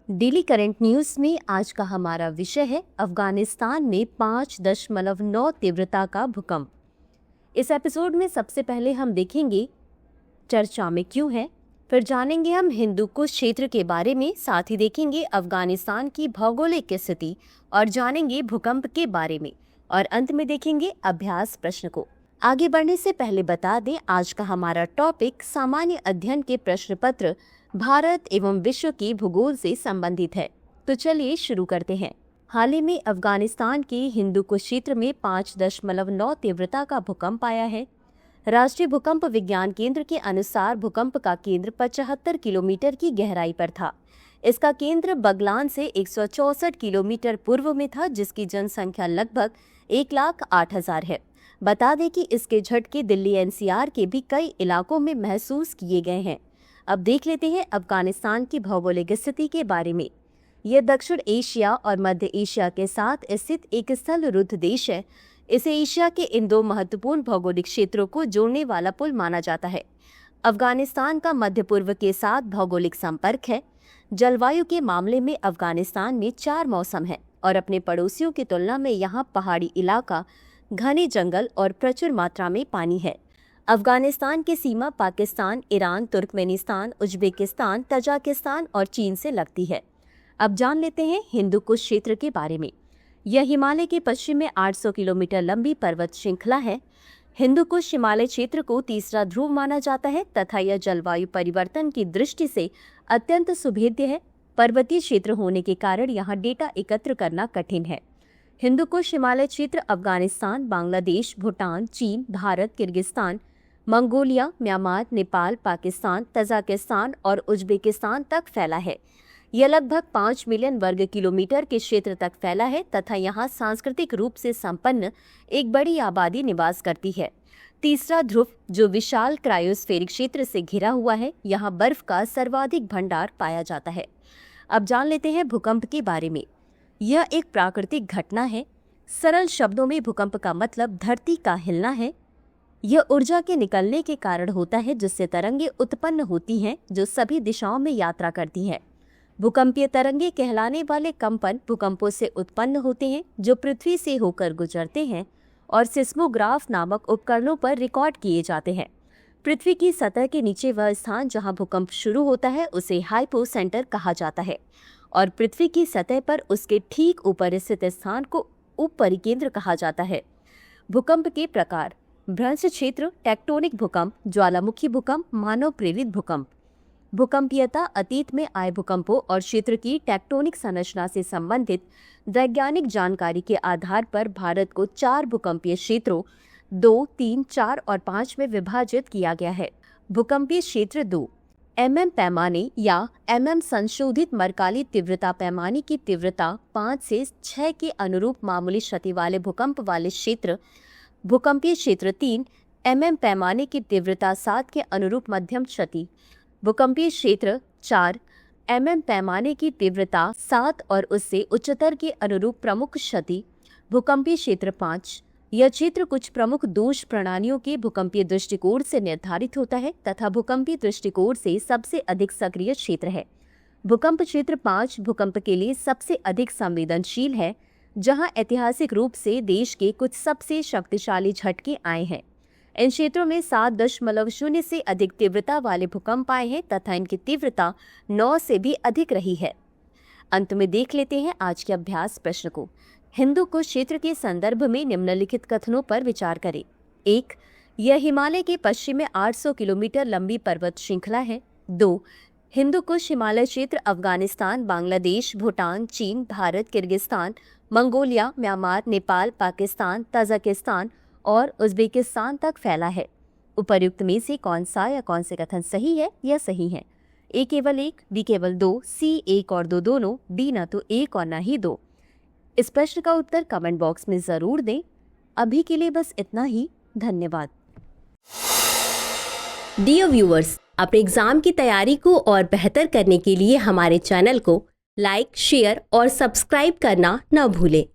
Daily current news में आज का हमारा विषय है अफगानिस्तान में 5.9 तीव्रता का भूकंप। इस एपिसोड में सबसे पहले हम देखेंगे चर्चा में क्यों है, फिर जानेंगे हम हिंदू कुश क्षेत्र के बारे में, साथ ही देखेंगे अफगानिस्तान की भौगोलिक स्थिति और जानेंगे भूकंप के बारे में, और अंत में देखेंगे अभ्यास प्रश्न को। आगे बढ़ने से पहले बता दें आज का हमारा टॉपिक सामान्य अध्ययन के प्रश्न पत्र भारत एवं विश्व के भूगोल से संबंधित है। तो चलिए शुरू करते हैं। हाल ही में अफगानिस्तान के हिंदू कुश क्षेत्र में 5.9 तीव्रता का भूकंप आया है। राष्ट्रीय भूकंप विज्ञान केंद्र के अनुसार भूकंप का केंद्र 75 किलोमीटर की गहराई पर था। इसका केंद्र बगलान से 164 किलोमीटर पूर्व में था, जिसकी जनसंख्या लगभग 1,08,000 है। बता दें कि इसके झटके दिल्ली एनसीआर के भी कई इलाकों में महसूस किए गए हैं। अब देख लेते हैं अफगानिस्तान की भौगोलिक स्थिति के बारे में। यह दक्षिण एशिया और मध्य एशिया के साथ स्थित एक स्थलरुद्ध देश है। इसे एशिया के इन दो महत्वपूर्ण भौगोलिक क्षेत्रों को जोड़ने वाला पुल माना जाता है। अफगानिस्तान का मध्य पूर्व के साथ भौगोलिक संपर्क है। जलवायु के मामले में अफगानिस्तान में 4 मौसम है और अपने पड़ोसियों की तुलना में यहाँ पहाड़ी इलाका, घने जंगल और प्रचुर मात्रा में पानी है। अफगानिस्तान की सीमा Pakistan, Iran, Turkmenistan, Uzbekistan, Tajikistan और चीन से लगती है। अब जान लेते हैं हिंदू कुश क्षेत्र के बारे में। यह हिमालय के पश्चिम में 800 किलोमीटर लंबी पर्वत श्रृंखला है। हिंदू कुश हिमालय क्षेत्र को तीसरा ध्रुव माना जाता है तथा यह जलवायु परिवर्तन की दृष्टि से अत्यंत सुभेद्य है। पर्वतीय क्षेत्र होने के कारण यहाँ डेटा एकत्र करना कठिन है। हिंदू कुश हिमालय क्षेत्र अफगानिस्तान, बांग्लादेश, भूटान, चीन, Bharat, Kyrgyzstan, Mongolia, Myanmar, Nepal, Pakistan, Tajikistan और उज्बेकिस्तान तक फैला है। यह लगभग 5 मिलियन वर्ग किलोमीटर के क्षेत्र तक फैला है तथा यहाँ सांस्कृतिक रूप से संपन्न एक बड़ी आबादी निवास करती है। तीसरा ध्रुव, जो विशाल क्रायोस्फेरिक क्षेत्र से घिरा हुआ है, यहाँ बर्फ का सर्वाधिक भंडार पाया जाता है। अब जान लेते हैं भूकंप के बारे में। यह एक प्राकृतिक घटना है। सरल शब्दों में भूकंप का मतलब धरती का हिलना है। यह ऊर्जा के निकलने के कारण होता है, जिससे तरंगे उत्पन्न होती हैं जो सभी दिशाओं में यात्रा करती हैं। भूकंपीय तरंगे कहलाने वाले कंपन भूकंपों से उत्पन्न होते हैं जो पृथ्वी से होकर गुजरते हैं और सिस्मोग्राफ नामक उपकरणों पर रिकॉर्ड किए जाते हैं। पृथ्वी की सतह के नीचे वह स्थान जहां भूकंप शुरू होता है उसे हाइपोसेंटर कहा जाता है और पृथ्वी की सतह पर उसके ठीक ऊपर स्थित स्थान को उपपरिकेंद्र कहा जाता है। भूकंप के प्रकार: भ्रंश क्षेत्र, टेक्टोनिक भूकंप, ज्वालामुखी भूकंप, मानव प्रेरित भूकंप। भूकंपीयता: अतीत में आए भूकंपों और क्षेत्र की टेक्टोनिक संरचना से संबंधित वैज्ञानिक जानकारी के आधार पर भारत को 4 भूकंपीय क्षेत्रों 2, 3, 4 और 5 में विभाजित किया गया है। भूकंपीय क्षेत्र 2 mm पैमाने या mm संशोधित मरकाली तीव्रता पैमाने की तीव्रता 5 से 6 के अनुरूप मामूली क्षति वाले भूकंप वाले क्षेत्र। भूकंपीय क्षेत्र 3 mm पैमाने की तीव्रता 7 के अनुरूप मध्यम क्षति। भूकंपीय क्षेत्र 4 mm पैमाने की तीव्रता 7 और उससे उच्चतर के अनुरूप प्रमुख क्षति। भूकंपीय क्षेत्र 5 यह क्षेत्र कुछ प्रमुख दोष प्रणालियों के भूकंपीय दृष्टिकोण से निर्धारित होता है तथा भूकंपीय दृष्टिकोण से सबसे अधिक सक्रिय क्षेत्र है। भूकंप क्षेत्र 5 भूकंप के लिए सबसे अधिक संवेदनशील है, जहां ऐतिहासिक रूप से देश के कुछ सबसे शक्तिशाली झटके आए हैं। इन क्षेत्रों में 7.0 से अधिक तीव्रता वाले भूकंप आए हैं तथा इनकी तीव्रता 9 से भी अधिक रही है। अंत में देख लेते हैं आज के अभ्यास प्रश्न को। हिंदू कुश क्षेत्र के संदर्भ में निम्नलिखित कथनों पर विचार करें। 1. यह हिमालय के पश्चिम में 800 किलोमीटर लंबी पर्वत श्रृंखला है। 2. हिंदू कुश हिमालय क्षेत्र अफगानिस्तान, बांग्लादेश, भूटान, चीन, Bharat, Kyrgyzstan, Mongolia, Myanmar, Nepal, Pakistan, Tajikistan और उज्बेकिस्तान तक फैला है। उपर्युक्त में से कौन सा या कौन से कथन सही है या सही है? ए केवल 1, बी केवल 2, सी 1 और 2 दोनों, डी न तो 1 और न ही 2। इस प्रश्न का उत्तर कमेंट बॉक्स में जरूर दें। अभी के लिए बस इतना ही। धन्यवाद। डियर व्यूअर्स, अपने एग्जाम की तैयारी को और बेहतर करने के लिए हमारे चैनल को लाइक, शेयर और सब्सक्राइब करना न भूलें।